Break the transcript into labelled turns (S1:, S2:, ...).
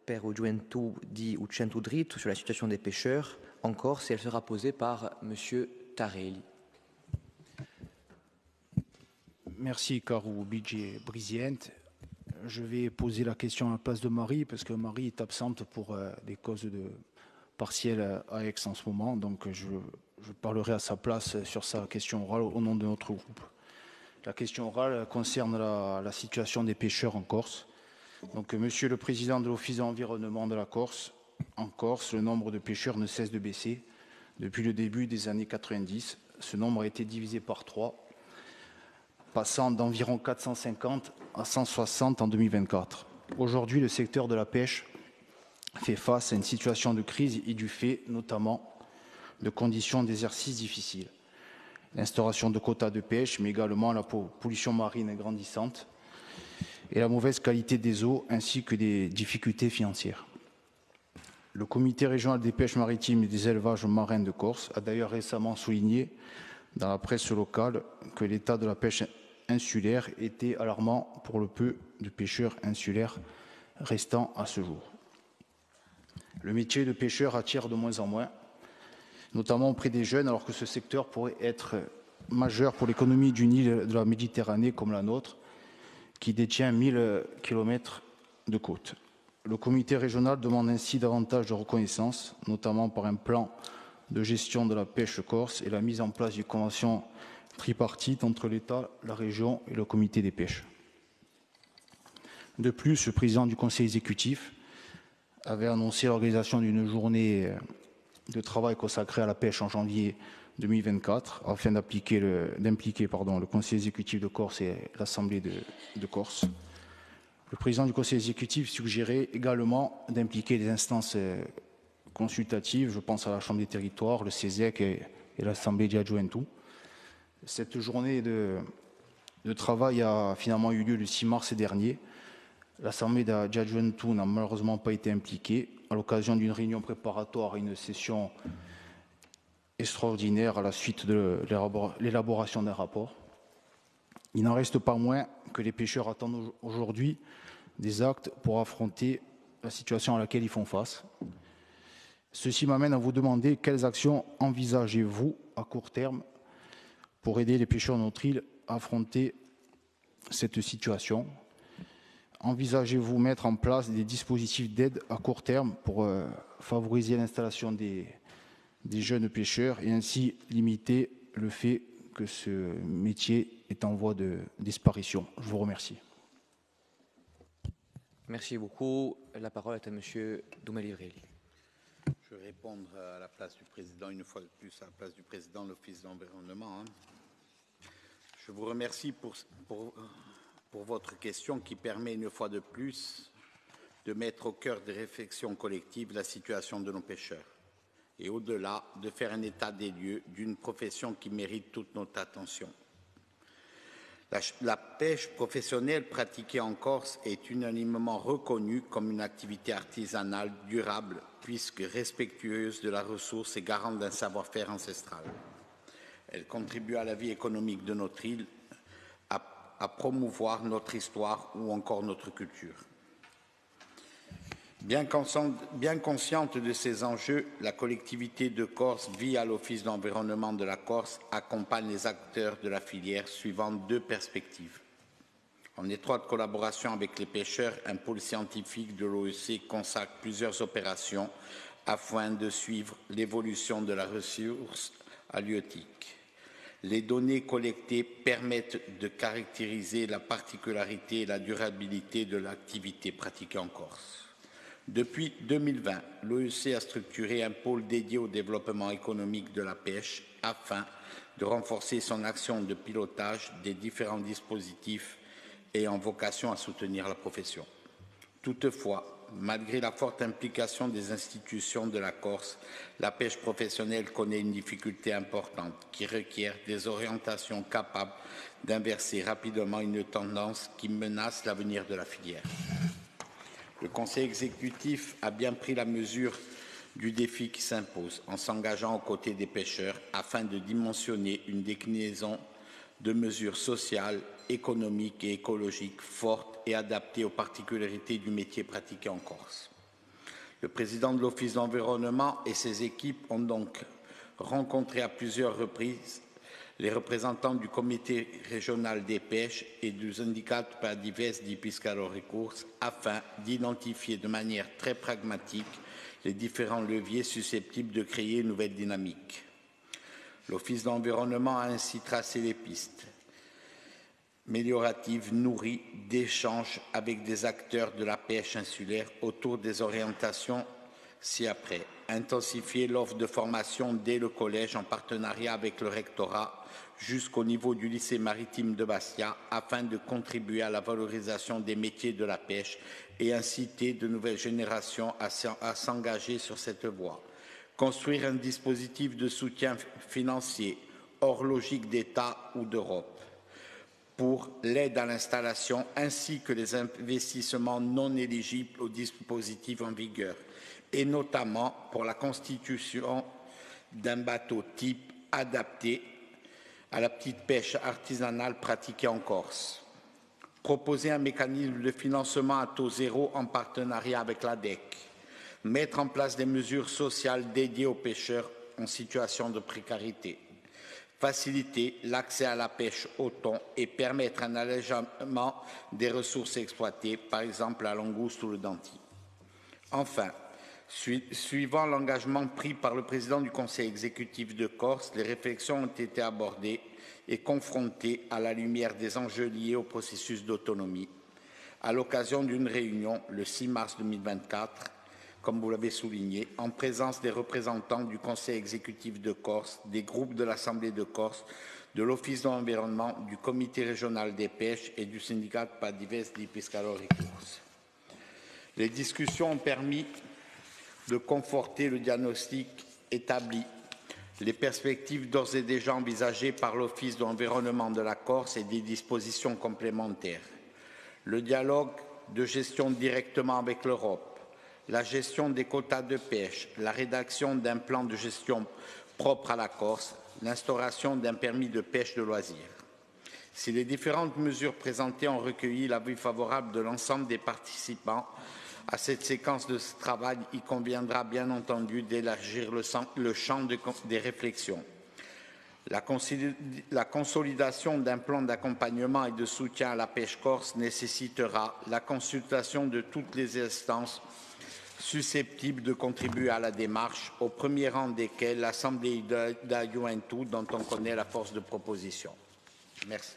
S1: per Ugiventu di Uccentu Dritto sur la situation des pêcheurs en Corse et elle sera posée par Monsieur Tarelli.
S2: Merci, Carou Bidje Brisiente. Je vais poser la question à la place de Marie, parce que Marie est absente pour des causes partielles à Aix en ce moment. Donc, je parlerai à sa place sur sa question orale au nom de notre groupe. La question orale concerne la situation des pêcheurs en Corse. Donc, Monsieur le Président de l'Office de l'environnement de la Corse, en Corse, le nombre de pêcheurs ne cesse de baisser. Depuis le début des années 90, ce nombre a été divisé par 3, passant d'environ 450 à 160 en 2024. Aujourd'hui, le secteur de la pêche fait face à une situation de crise et du fait, notamment, de conditions d'exercice difficiles. L'instauration de quotas de pêche, mais également la pollution marine grandissante et la mauvaise qualité des eaux, ainsi que des difficultés financières. Le Comité régional des pêches maritimes et des élevages marins de Corse a d'ailleurs récemment souligné dans la presse locale que l'état de la pêche insulaire était alarmant pour le peu de pêcheurs insulaires restant à ce jour. Le métier de pêcheur attire de moins en moins, notamment auprès des jeunes, alors que ce secteur pourrait être majeur pour l'économie d'une île de la Méditerranée comme la nôtre, qui détient 1000 km de côte. Le comité régional demande ainsi davantage de reconnaissance, notamment par un plan de gestion de la pêche corse et la mise en place d'une convention tripartite entre l'État, la région et le comité des pêches. De plus, le président du conseil exécutif avait annoncé l'organisation d'une journée de travail consacrée à la pêche en janvier 2024 afin d'impliquer le conseil exécutif de Corse et l'Assemblée de Corse. Le président du conseil exécutif suggérait également d'impliquer les instances consultatives, je pense à la Chambre des territoires, le CESEC et l'Assemblée di Aggiuventu. Cette journée de travail a finalement eu lieu le 6 mars dernier. L'Assemblée di Aggiuventu n'a malheureusement pas été impliquée à l'occasion d'une réunion préparatoire à une session extraordinaire à la suite de l'élaboration d'un rapport. Il n'en reste pas moins que les pêcheurs attendent aujourd'hui des actes pour affronter la situation à laquelle ils font face. Ceci m'amène à vous demander quelles actions envisagez-vous à court terme pour aider les pêcheurs de notre île à affronter cette situation. Envisagez-vous mettre en place des dispositifs d'aide à court terme pour favoriser l'installation des jeunes pêcheurs et ainsi limiter le fait que ce métier est en voie de disparition? Je vous remercie.
S1: Merci beaucoup. La parole est à Monsieur Doumé-Livrelli.
S3: Je vais répondre à la place du président, une fois de plus, à la place du président de l'Office de l'environnement. Je vous remercie pour votre question qui permet une fois de plus de mettre au cœur des réflexions collectives la situation de nos pêcheurs et au-delà de faire un état des lieux d'une profession qui mérite toute notre attention. La pêche professionnelle pratiquée en Corse est unanimement reconnue comme une activité artisanale durable puisque respectueuse de la ressource et garante d'un savoir-faire ancestral. Elle contribue à la vie économique de notre île, à promouvoir notre histoire ou encore notre culture. Bien consciente de ces enjeux, la collectivité de Corse, via l'Office de l'environnement de la Corse, accompagne les acteurs de la filière suivant deux perspectives. En étroite collaboration avec les pêcheurs, un pôle scientifique de l'OEC consacre plusieurs opérations afin de suivre l'évolution de la ressource halieutique. Les données collectées permettent de caractériser la particularité et la durabilité de l'activité pratiquée en Corse. Depuis 2020, l'OEC a structuré un pôle dédié au développement économique de la pêche afin de renforcer son action de pilotage des différents dispositifs ayant vocation à soutenir la profession. Toutefois, malgré la forte implication des institutions de la Corse, la pêche professionnelle connaît une difficulté importante qui requiert des orientations capables d'inverser rapidement une tendance qui menace l'avenir de la filière. Le Conseil exécutif a bien pris la mesure du défi qui s'impose en s'engageant aux côtés des pêcheurs afin de dimensionner une déclinaison de mesures sociales, économiques et écologiques fortes et adaptées aux particularités du métier pratiqué en Corse. Le président de l'Office d'environnement et ses équipes ont donc rencontré à plusieurs reprises les représentants du comité régional des pêches et du Sindicato para Divers di Pescadores afin d'identifier de manière très pragmatique les différents leviers susceptibles de créer une nouvelle dynamique. L'Office d'environnement a ainsi tracé les pistes amélioratives nourries d'échanges avec des acteurs de la pêche insulaire autour des orientations ci-après. Intensifier l'offre de formation dès le collège en partenariat avec le rectorat jusqu'au niveau du lycée maritime de Bastia afin de contribuer à la valorisation des métiers de la pêche et inciter de nouvelles générations à s'engager sur cette voie. Construire un dispositif de soutien financier hors logique d'État ou d'Europe pour l'aide à l'installation ainsi que les investissements non éligibles aux dispositifs en vigueur et notamment pour la constitution d'un bateau type adapté à la petite pêche artisanale pratiquée en Corse. Proposer un mécanisme de financement à taux zéro en partenariat avec l'ADEC. Mettre en place des mesures sociales dédiées aux pêcheurs en situation de précarité. Faciliter l'accès à la pêche au thon et permettre un allègement des ressources exploitées, par exemple la langouste ou le denti. Enfin, suivant l'engagement pris par le président du Conseil exécutif de Corse, les réflexions ont été abordées et confrontées à la lumière des enjeux liés au processus d'autonomie. À l'occasion d'une réunion le 6 mars 2024, comme vous l'avez souligné, en présence des représentants du Conseil exécutif de Corse, des groupes de l'Assemblée de Corse, de l'Office de l'environnement, du Comité régional des pêches et du Sindicato para Divers di Pescadores. Les discussions ont permis de conforter le diagnostic établi, les perspectives d'ores et déjà envisagées par l'Office de l'environnement de la Corse et des dispositions complémentaires. Le dialogue de gestion directement avec l'Europe, la gestion des quotas de pêche, la rédaction d'un plan de gestion propre à la Corse, l'instauration d'un permis de pêche de loisirs. Si les différentes mesures présentées ont recueilli l'avis favorable de l'ensemble des participants à cette séquence de travail, il conviendra bien entendu d'élargir le champ des réflexions. La consolidation d'un plan d'accompagnement et de soutien à la pêche corse nécessitera la consultation de toutes les instances susceptibles de contribuer à la démarche, au premier rang desquelles l'Assemblée de Juventud, dont on connaît la force de proposition. Merci.